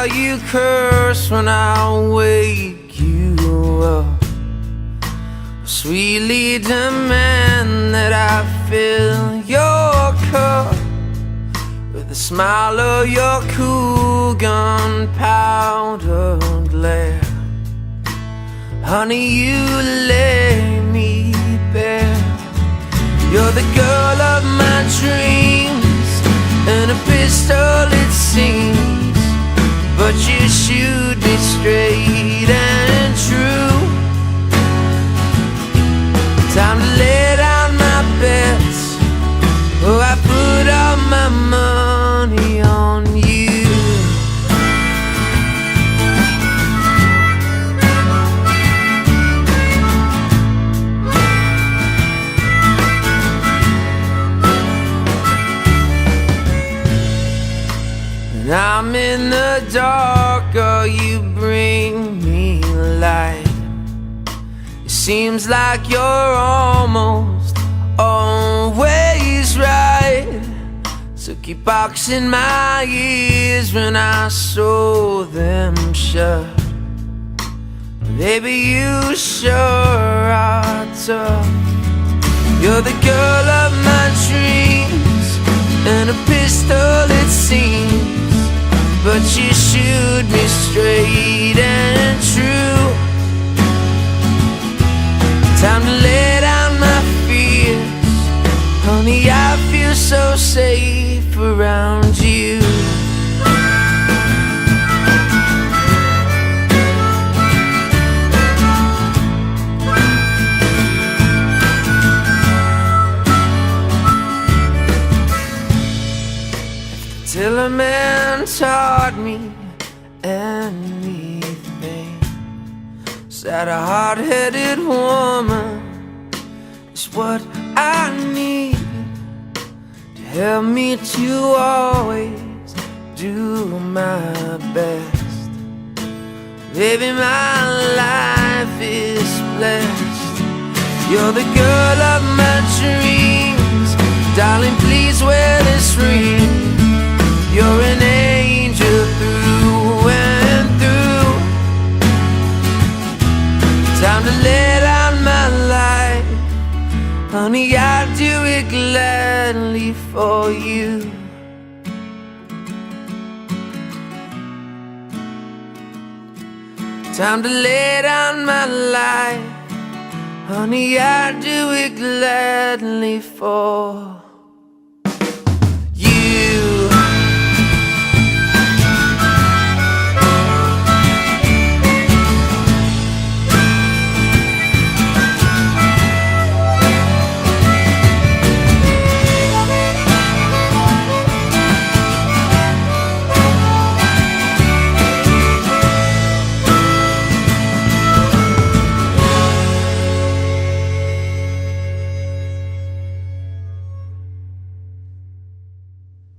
you curse when I wake you up. Sweetly demand that I fill your cup with the smile of your cool gunpowder glare. Honey, you lay me bare. You're the girl of my dreams, and a pistol it seems, but you shoot me straight and true. Time to lay down my bets. Oh, I put all my money on you. And I'm in the dark, oh, you bring me light. It seems like you're almost always right, so keep boxing my ears when I sew them shut. Baby, you sure are tough. You're the girl of my dreams, and a pistol it seems, but you shoot me straight and true. Time to lay down my fears. Honey, I feel so safe around you. Till a man taught me anything, said a hard-headed woman is what I need to help me to always do my best. Baby, my life is blessed. You're the girl of my dreams. Darling, please wear this ring. You're an angel through and through. Time to lay down my life. Honey, I'd do it gladly for you. Time to lay down my life. Honey, I'd do it gladly for